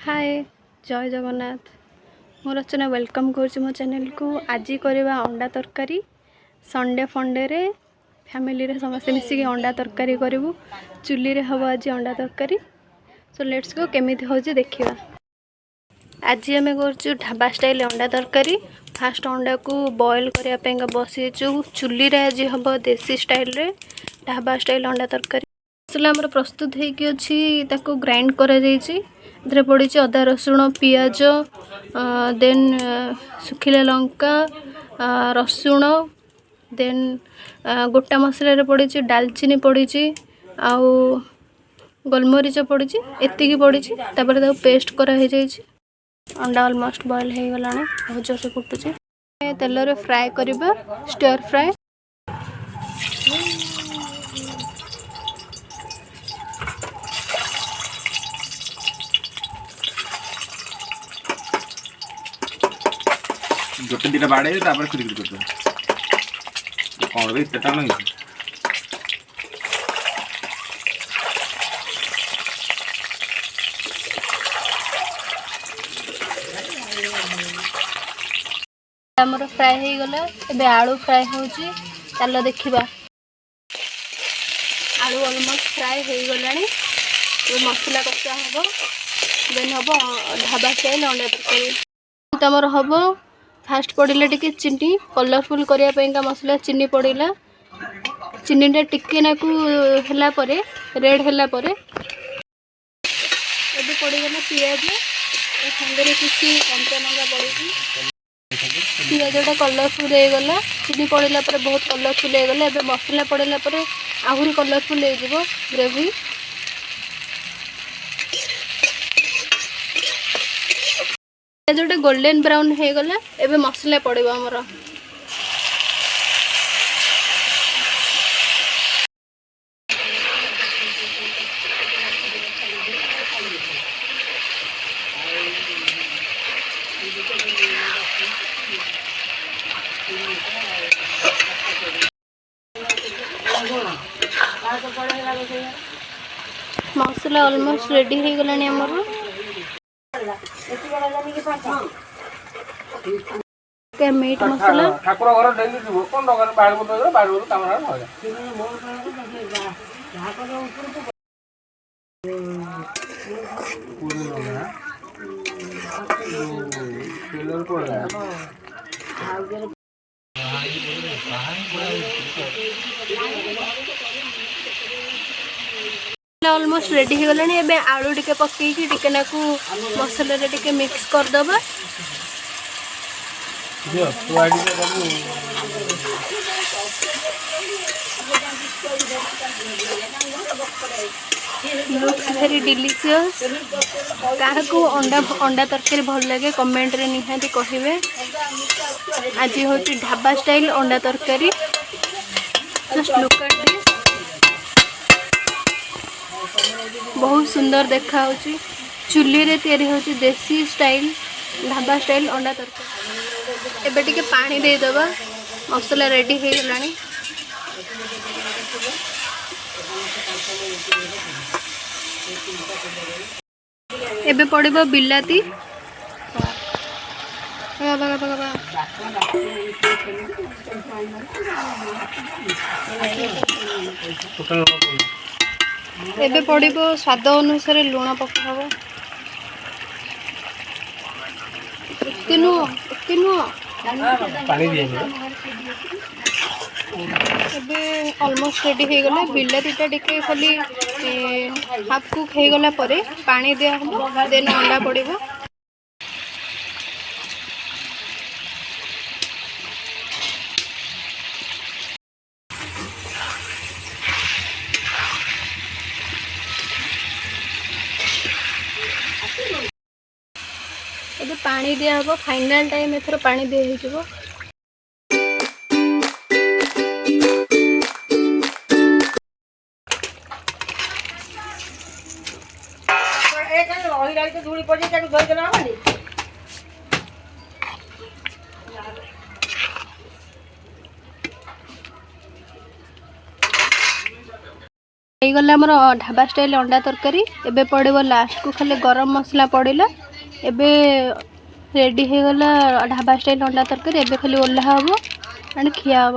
हाय जय जगन्नाथ मो रचना वेलकम कर मो चैनल को आज करवा अंडा तरकारी संडे फंडे रे फैमिली रे समस्त मिसिक अंडा तरकारी करूँ चुली रे हम आज अंडा तरकारी सो लेट्स गो केमी हो देखा। आज आम कर ढाबा स्टाइल अंडा तरकारी फास्ट अंडा को बॉयल करने बसीचु चुली रे आज हम देसी स्टाइल रे ढाबा स्टाइल अंडा तरकारी मसला आमर प्रस्तुत होगी ग्राइंड कर पड़ी अदा रसुण पियाज देन सुखिला लंका रसुण देन गोटा मसला पड़ी डालचीनी पड़ी आउ गोलमरीच पड़ी एतिकी पड़ी पेस्ट कराई अंडा ऑलमोस्ट बॉयल हो गला बहुत जोर से फुटुची तेल रे फ्राए करबा स्टर फ्राए गोटे दुटा बाड़े खुरी कर कौन भी इतना टाइम लगे आमर फ्राए हो गला एबे आलू फ्राए होची चलो देखिबा आलू ऑलमोस्ट फ्राए हो गलानी तो मसला कसा हबो देन हबो ढाबा स्टाइल अंडा तरकारी तमर हबो फास्ट पड़िला टिके चीनी कलरफुल करिया पेंका मसला चीनी पड़िला चीनीटा टिके नाकू होला परे रेड होला परे एबे पड़ीगला पियाज संगे किसी कंचा लंका पड़ी पियाजटा कलरफुल हो गला चीनी पड़िला पर बहुत कलरफुल हो गला एबे मसला पड़िला पर आहुरी कलरफुल हो जिवो ग्रेवी पियाजटा गोल्डन ब्राउन हो गला एबे मसला पड़िबो हमर मसला ऑलमोस्ट रेडी हो गलानी हमर के मीट मसला ठाकुर घर डेली जीव कौन दरकार बाहर बोल बाहर बोल काम ऑलमोस्ट रेडी हो गलानी एबे आलू टिके पकेकी टिके नाकू मसला रे टिके मिक्स कर दबा दियो तो आईडी से बाबू लुक्स वेरी डिलीशियस काहाकू अंडा तरकारी भल लगे कमेंट रे निहाती कहिबे आज होची ढाबा स्टाइल अंडा तरकारी जस्ट लुक एट दिस बहुत सुंदर देखा होची चुली रे तैयारी होची देसी स्टाइल ढाबा स्टाइल अंडा तरकारी एबे टिके पानी दे दबा मसला रेडी हो गलानी एबे पड़िबो बिलाती एबे पड़िबो स्वाद अनुसार लुण पकाबो पानी दिए एबे ऑलमोस्ट रेडी हो गला बिलातीटा टिके खाली हाफ कुक हो गला परे पानी दिया हम देन अंडा पड़िबो एबे पानी दिया हबो फाइनल टाइम एथरो पानी दिया हो जिवो धूली पड़ी धोई देना ହେଇଗଲା ଆମର ଢାବା ଷ୍ଟାଇଲ ଅଣ୍ଡା ତରକାରୀ। ଏବେ ପଡ଼ିବ ଲାଷ୍ଟକୁ ଖାଲି ଗରମ ମସଲା ପଡ଼ିଲା। ଏବେ ରେଡ଼ି ହେଇଗଲା ଢାବା ଷ୍ଟାଇଲ ଅଣ୍ଡା ତରକାରୀ। ଏବେ ଖାଲି ଓହ୍ଲା ହେବ ଆଣ୍ଡ ଖିଆ ହେବ।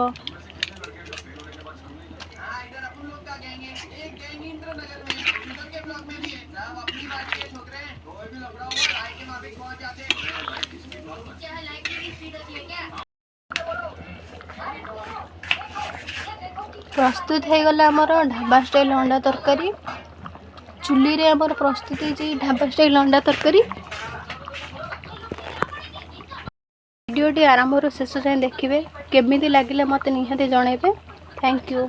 प्रस्तुत हो गला आमर ढाबा स्टाइल अंडा तरकारी। चुली रे आमर प्रस्तुत होती ढाबा स्टाइल अंडा तरकारी। वीडियोटी आरंभ शेष जाए देखिए केमी लगे मत निहाती जनइबे। Thank you.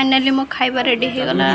फाइनली मो खाइबा रेडी हो गला।